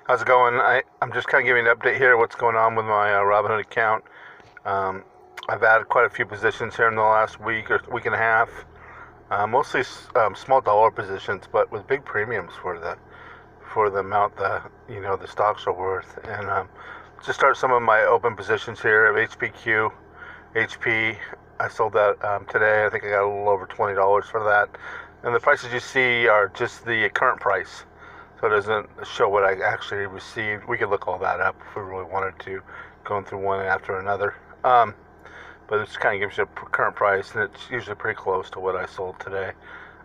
How's it going? I'm just kind of giving an update here what's going on with my Robinhood account. Um, I've added quite a few positions here in the last week or week and a half. Mostly small dollar positions, but with big premiums for the amount the stocks are worth. And just start some of my open positions here of HPQ, HP. I sold that today. I think I got a little over $20 for that. And the prices you see are just the current price. So it doesn't show what I actually received. We could look all that up if we really wanted to, going through one after another. But it just kind of gives you a current price, and it's usually pretty close to what I sold today.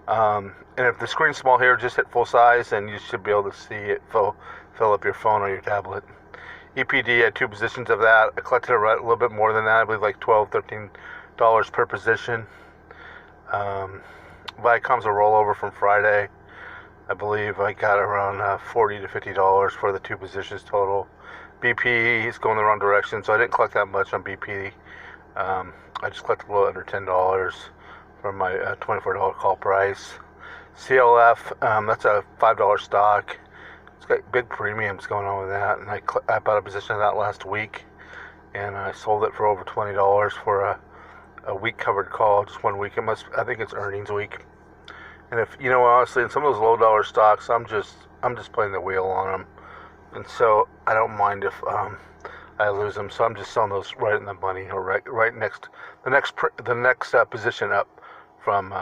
And if the screen's small here, just hit full size, and you should be able to see it fill up your phone or your tablet. EPD, I had two positions of that. I collected a little bit more than that. I believe like $12, $13 per position. Viacom's a rollover from Friday. I believe I got around $40 to $50 for the two positions total. BP is going the wrong direction, so I didn't collect that much on BP. I just collected a little under $10 from my $24 call price. CLF, that's a $5 stock. It's got big premiums going on with that, and I bought a position of that last week, and I sold it for over $20 for a week covered call, just 1 week. I think it's earnings week. And if honestly, in some of those low dollar stocks, I'm just playing the wheel on them, and so I don't mind if I lose them. So I'm just selling those right in the money, or right next the next position up from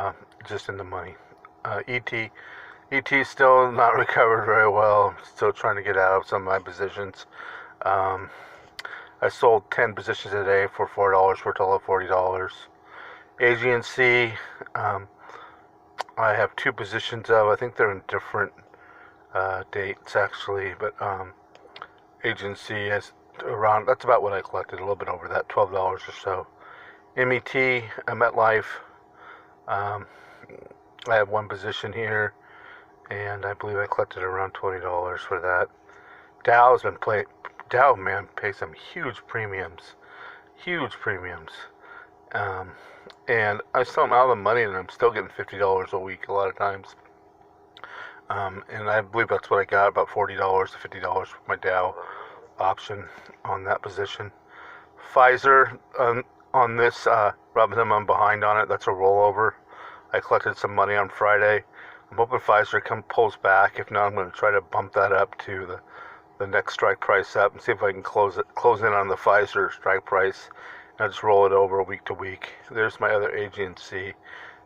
just in the money. ET still not recovered very well. Still trying to get out of some of my positions. I sold 10 positions a day for $4 for a total of $40. AGNC. I have two positions of, I think they're in different dates actually, but agency has around, that's about what I collected, a little bit over that, $12 or so. MET, MetLife, I have one position here, and I believe I collected around $20 for that. Dow, man, pays some huge premiums. And I still am out of the money, and I'm still getting $50 a week a lot of times. And I believe that's what I got, about $40 to $50 for my Dow option on that position. Pfizer, on this Robinhood, I'm behind on it. That's a rollover. I collected some money on Friday. I'm hoping Pfizer pulls back. If not, I'm going to try to bump that up to the next strike price up and see if I can close in on the Pfizer strike price. I just roll it over week to week. There's my other agency.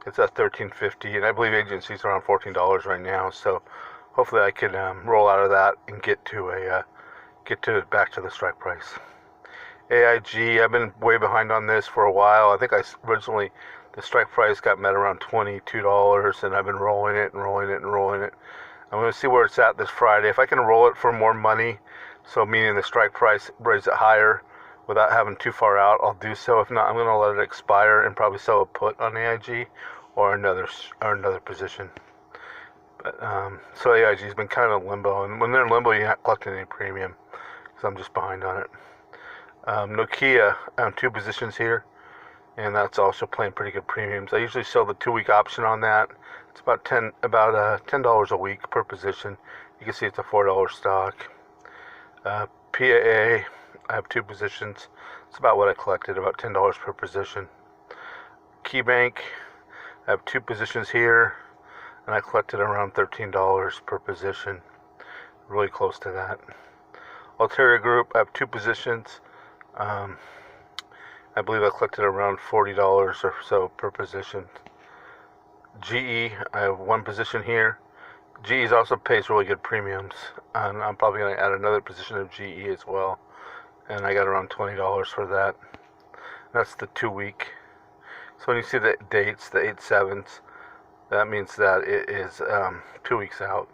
It's at $13.50, and I believe agency's around $14 right now. So hopefully I can roll out of that and get back to the strike price. AIG, I've been way behind on this for a while. I think originally the strike price got met around $22, and I've been rolling it. I'm going to see where it's at this Friday. If I can roll it for more money, so meaning the strike price, raise it higher, without having too far out, I'll do so. If not, I'm going to let it expire and probably sell a put on AIG or another position. But so AIG's been kind of limbo, and when they're in limbo, you're not collecting any premium, so I'm just behind on it. Nokia, two positions here, and that's also playing pretty good premiums. I usually sell the 2-week option on that. It's about $10 a week per position. You can see it's a $4 stock. PAA, I have two positions. It's about what I collected, about $10 per position. KeyBank, I have two positions here, and I collected around $13 per position. Really close to that. Alteria Group, I have two positions. I believe I collected around $40 or so per position. GE, I have one position here. GE also pays really good premiums, and I'm probably going to add another position of GE as well. And I got around $20 for that. That's the 2-week. So when you see the dates, the 8/7s, that means that it is 2 weeks out.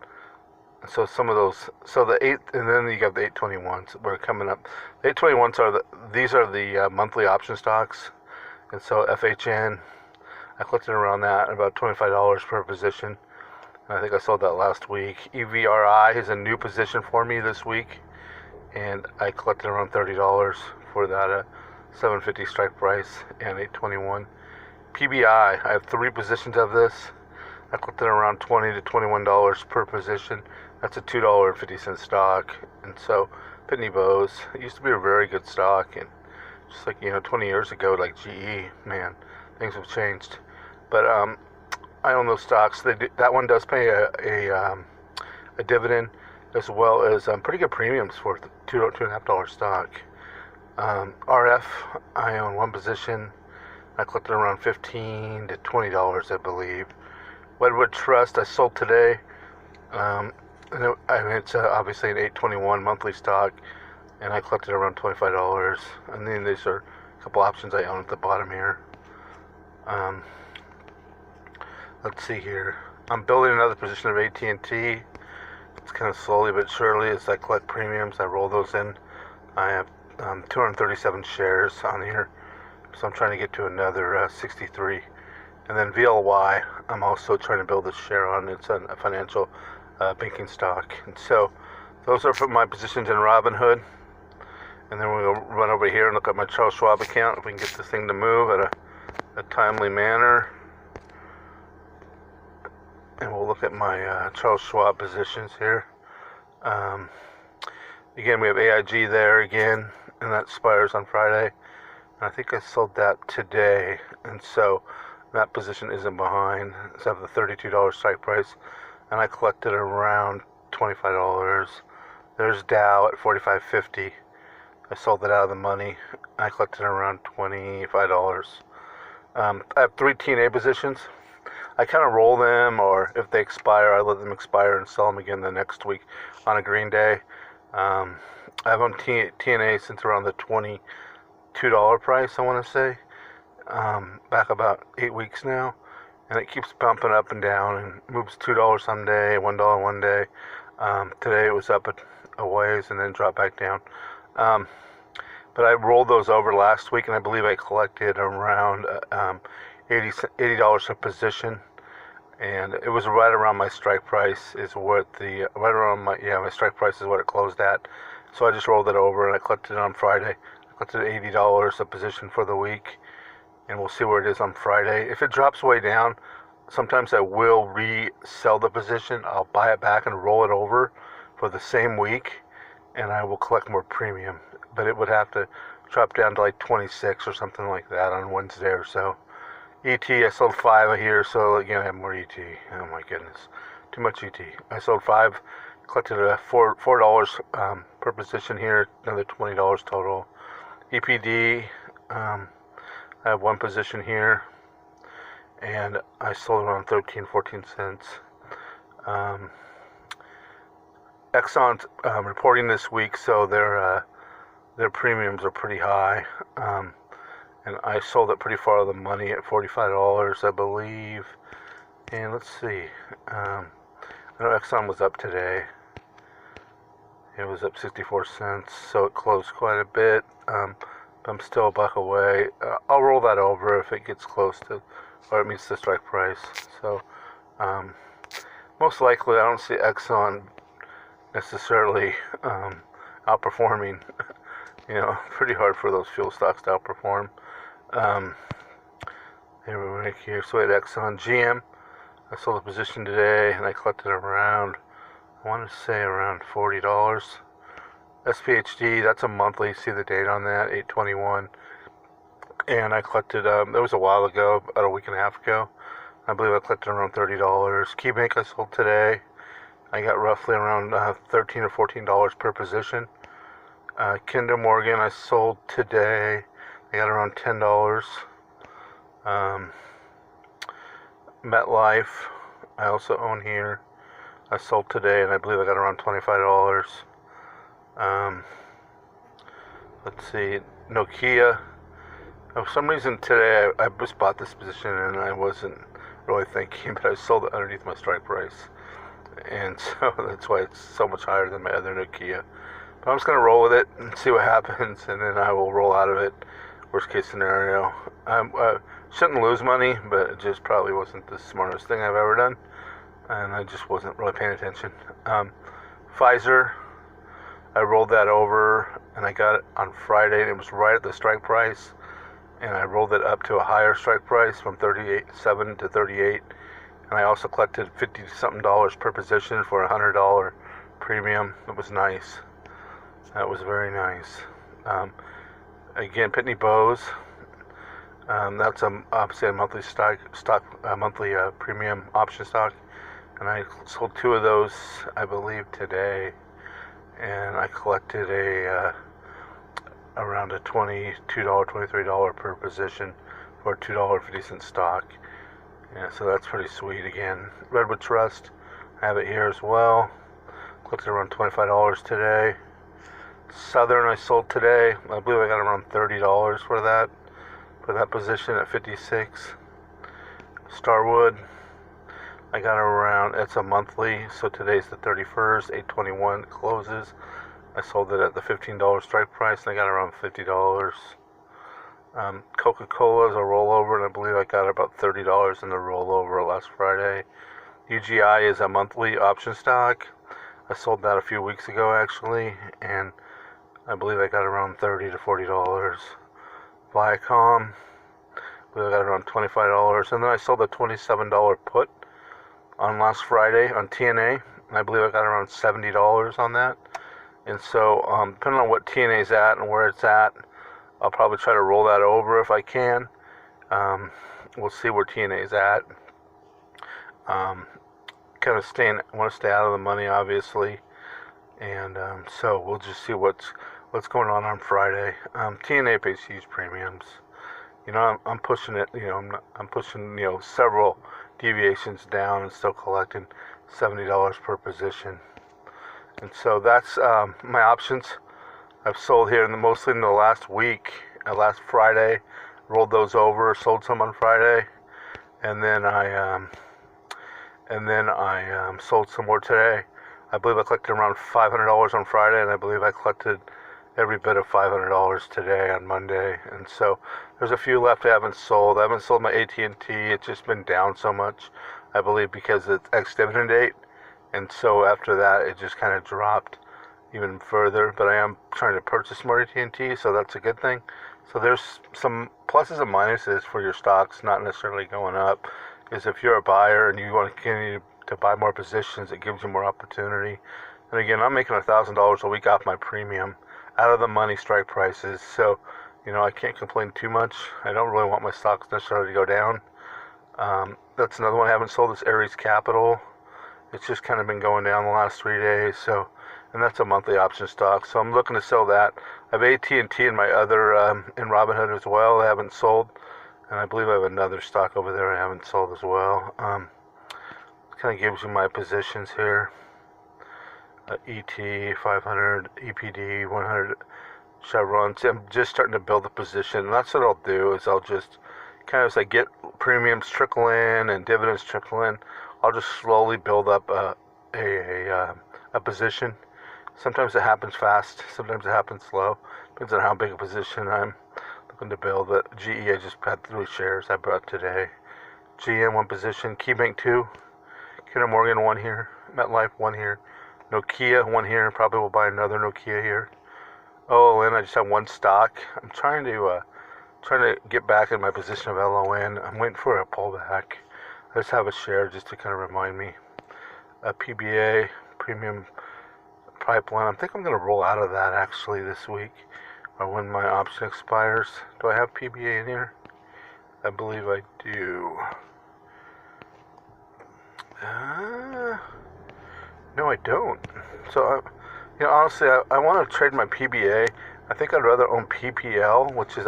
So some of those, so the 8, and then you got the 8/21s. We're coming up. The 8/21s these are the monthly option stocks, and so FHN, I collected around that, about $25 per position. And I think I sold that last week. EVRI is a new position for me this week, and I collected around $30 for that $7.50 strike price and $8.21. PBI, I have 3 positions of this. I collected around $20 to $21 per position. That's a $2.50 stock. And so Pitney Bowes, it used to be a very good stock, and just like 20 years ago, like GE, man, things have changed. But I own those stocks. That one does pay a dividend, as well as pretty good premiums for the $2.50 stock. RF, I own one position. I collected around $15 to $20, I believe. Wedwood Trust, I sold today. It's obviously an 821 monthly stock, and I collected around $25. And then these are a couple options I own at the bottom here. Let's see here. I'm building another position of AT&T. It's kind of slowly but surely as I collect premiums. I roll those in. I have 237 shares on here, so I'm trying to get to another 63. And then VLY, I'm also trying to build a share on. It's a financial banking stock. And so those are for my positions in Robinhood. And then we'll run over here and look at my Charles Schwab account if we can get this thing to move at a timely manner. And we'll look at my Charles Schwab positions here. Again, we have AIG there again, and that expires on Friday. And I think I sold that today, and so that position isn't behind. It's at the $32 strike price, and I collected around $25. There's Dow at $45.50. I sold it out of the money. I collected around $25. I have 3 TNA positions. I kind of roll them, or if they expire, I let them expire and sell them again the next week on a green day. I've owned TNA since around the $22 price, I want to say, back about 8 weeks now, and it keeps bumping up and down and moves $2 some day, $1 one day. Today it was up a ways and then dropped back down. But I rolled those over last week, and I believe I collected around $80 a position, and it was right around my strike price is what my strike price is what it closed at. So I just rolled it over and I collected it on Friday. I collected $80 a position for the week, and we'll see where it is on Friday. If it drops way down, sometimes I will resell the position. I'll buy it back and roll it over for the same week, and I will collect more premium. But it would have to drop down to like 26 or something like that on Wednesday or so. ET, I sold 5 here, so again I have more ET. Oh my goodness, too much ET. I sold 5, collected $4 per position here, another $20 total. EPD, I have 1 position here, and I sold around 14 cents. Exxon's reporting this week, so their premiums are pretty high. And I sold it pretty far out of the money at $45, I believe. And let's see. I know Exxon was up today. It was up 64 cents, so it closed quite a bit. But I'm still a buck away. I'll roll that over if it gets close to, or it meets the strike price. So, most likely I don't see Exxon necessarily outperforming. Pretty hard for those fuel stocks to outperform. Here we make here. So we had Exxon, GM. I sold a position today, and I collected around, I want to say around $40. SPHD, that's a monthly. See the date on that, 8/21. And I collected. That was a while ago, about a week and a half ago. I believe I collected around $30. KeyBank I sold today. I got roughly around $13 or $14 per position. Kinder Morgan I sold today. I got around $10. MetLife I also own here. I sold today, and I believe I got around $25. Let's see, Nokia. For some reason today I just bought this position and I wasn't really thinking, but I sold it underneath my strike price, and so that's why it's so much higher than my other Nokia. But I'm just going to roll with it and see what happens, and then I will roll out of it. Worst case scenario. Shouldn't lose money, but it just probably wasn't the smartest thing I've ever done, and I just wasn't really paying attention. Pfizer, I rolled that over, and I got it on Friday, and it was right at the strike price, and I rolled it up to a higher strike price from 38.7 to 38, and I also collected $50-something per position for a $100 premium. It was nice. That was very nice. Again, Pitney Bowes. That's obviously a monthly monthly premium option stock, and I sold 2 of those, I believe, today, and I collected around a $22, $23 per position for a $2.50 stock. Yeah, so that's pretty sweet. Again, Redwood Trust, I have it here as well. Collected around $25 today. Southern I sold today. I believe I got around $30 for that position at 56. Starwood, I got around, it's a monthly, so today's the 31st, 8/21 closes. I sold it at the $15 strike price, and I got around $50. Coca-Cola is a rollover, and I believe I got about $30 in the rollover last Friday. UGI is a monthly option stock. I sold that a few weeks ago, actually, and I believe I got around $30 to $40. Viacom, I believe I got around $25, and then I sold a $27 put on last Friday on TNA, and I believe I got around $70 on that. And so, depending on what TNA is at and where it's at, I'll probably try to roll that over if I can. We'll see where TNA is at. Kind of want to stay out of the money, obviously, and so we'll just see what's going on Friday. TNA pays huge premiums. You know, I'm pushing it. You know, I'm pushing several deviations down and still collecting $70 per position. And so that's my options. I've sold here mostly in the last week. Last Friday, rolled those over, sold some on Friday, and then I sold some more today. I believe I collected around $500 on Friday, and I believe I collected every bit of $500 today on Monday. And so there's a few left I haven't sold. I haven't sold my AT&T. It's just been down so much, I believe, because it's ex-dividend date. And so after that, it just kind of dropped even further. But I am trying to purchase more AT&T, so that's a good thing. So there's some pluses and minuses for your stocks not necessarily going up. Is if you're a buyer and you want to continue to buy more positions, it gives you more opportunity. And again, I'm making $1,000 a week off my premium, out of the money strike prices. So, I can't complain too much. I don't really want my stocks necessarily to go down. That's another one I haven't sold, is Aries Capital. It's just kind of been going down the last 3 days. So, and that's a monthly option stock. So I'm looking to sell that. I have AT&T in my other, in Robinhood as well. I haven't sold. And I believe I have another stock over there I haven't sold as well. Kind of gives you my positions here. ET 500, EPD 100, Chevron. See, I'm just starting to build a position. And that's what I'll do, is I'll just kind of, as I get premiums trickle in and dividends trickle in, I'll just slowly build up a position. Sometimes it happens fast, sometimes it happens slow. Depends on how big a position I'm looking to build. But GE, I just had 3 shares I bought today. GM 1 position, KeyBank 2, Kinder Morgan 1 here, MetLife 1 here, Nokia 1 here. Probably will buy another Nokia here. OLN, I just have 1 stock. I'm trying to get back in my position of LON. I'm waiting for a pullback. I just have a share just to kind of remind me. PBA, Premium Pipeline. I think I'm going to roll out of that actually this week, or when my option expires. Do I have PBA in here? I believe I do. No, I don't. So, honestly, I want to trade my PBA. I think I'd rather own PPL, which is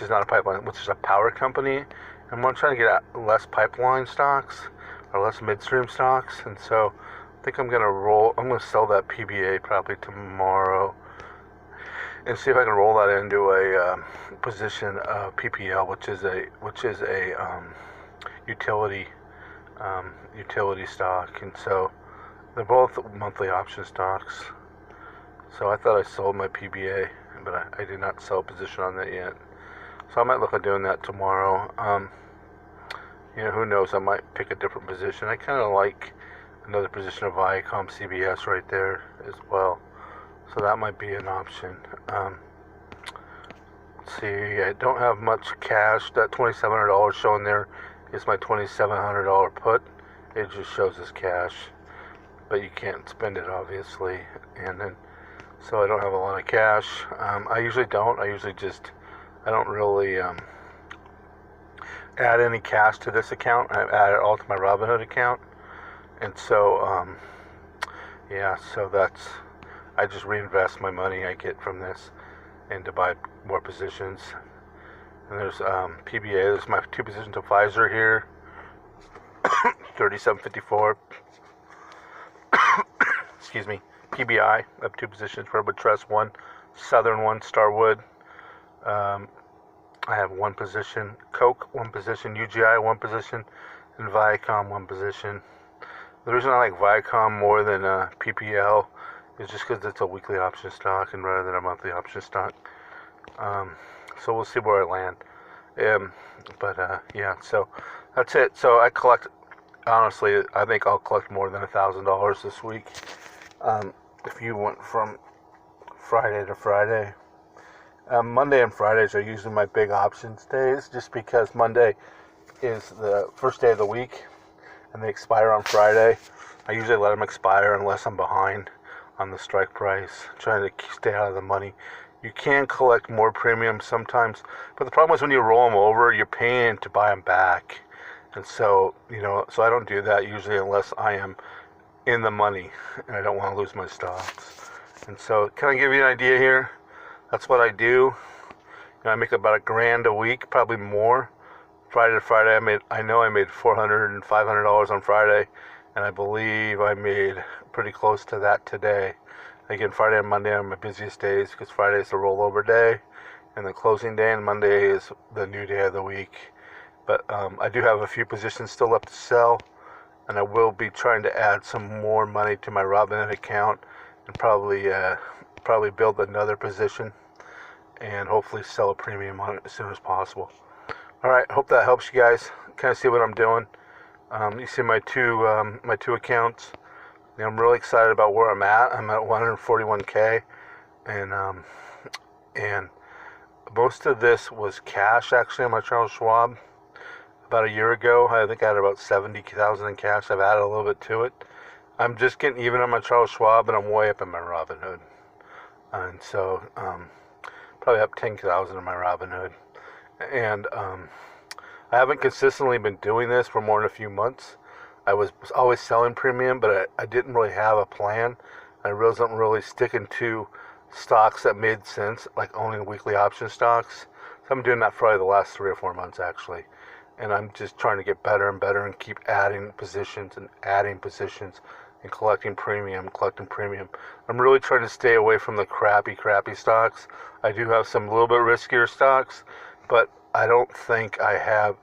not a pipeline, which is a power company. I'm trying to get less pipeline stocks or less midstream stocks, and so I think I'm gonna sell that PBA probably tomorrow, and see if I can roll that into a position of PPL, which is a utility stock, and so they're both monthly option stocks. So I thought I sold my PBA, but I did not sell a position on that yet. So I might look at doing that tomorrow. Who knows? I might pick a different position. I kind of like another position of Viacom CBS right there as well. So that might be an option. Let's see, I don't have much cash. That $2,700 showing there is my $2,700 put. It just shows as cash. but you can't spend it obviously. And then, so I don't have a lot of cash. I usually don't. I don't really add any cash to this account. I add it all to my Robinhood account. And so, yeah, so I just reinvest my money I get from this and to buy more positions. And there's PBA, there's my 2 positions of Pfizer here, 37.54. Excuse me, PBI, I have 2 positions, Redwood Trust 1, Southern 1, Starwood. I have 1 position, Coke 1 position, UGI 1 position, and Viacom 1 position. The reason I like Viacom more than PPL is just because it's a weekly option stock and rather than a monthly option stock. So we'll see where I land. Yeah, so that's it. So I collect, honestly, I think I'll collect more than $1,000 this week. If you went from Friday to Friday. Monday and Fridays are usually my big options days, just because Monday is the first day of the week and they expire on Friday. I usually let them expire unless I'm behind on the strike price, trying to stay out of the money. You can collect more premiums sometimes, but the problem is when you roll them over, you're paying to buy them back. And so, so I don't do that usually unless I am in the money and I don't want to lose my stocks. And so, can I give you an idea here? That's what I do. I make about $1,000 a week, probably more. Friday to Friday, I know I made $400 and $500 on Friday, and I believe I made pretty close to that today. Again, Friday and Monday are my busiest days because Friday is the rollover day, and the closing day, and Monday is the new day of the week. But I do have a few positions still left to sell, and I will be trying to add some more money to my Robinhood account and probably build another position and hopefully sell a premium on it as soon as possible. Alright, hope that helps you guys kind of see what I'm doing. You see my two accounts. I'm really excited about where I'm at. I'm at 141K, and most of this was cash actually on my Charles Schwab. About a year ago, I think I had about 70,000 in cash. I've added a little bit to it. I'm just getting even on my Charles Schwab, and I'm way up in my Robinhood. And so, probably up 10,000 in my Robinhood. And I haven't consistently been doing this for more than a few months. I was always selling premium, but I didn't really have a plan. I wasn't really sticking to stocks that made sense, like owning weekly option stocks. So I'm doing that for probably the last 3 or 4 months, actually. And I'm just trying to get better and better and keep adding positions and collecting premium. I'm really trying to stay away from the crappy stocks. I do have some little bit riskier stocks, but I don't think I have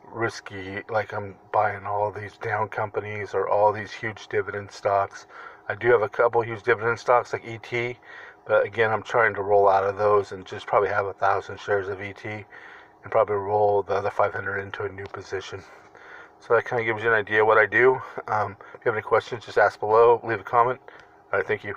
risky, like I'm buying all these down companies or all these huge dividend stocks. I do have a couple huge dividend stocks like ET, but again, I'm trying to roll out of those and just probably have 1,000 shares of ET and probably roll the other 500 into a new position. So that kind of gives you an idea what I do. If you have any questions, just ask below, leave a comment. All right, thank you.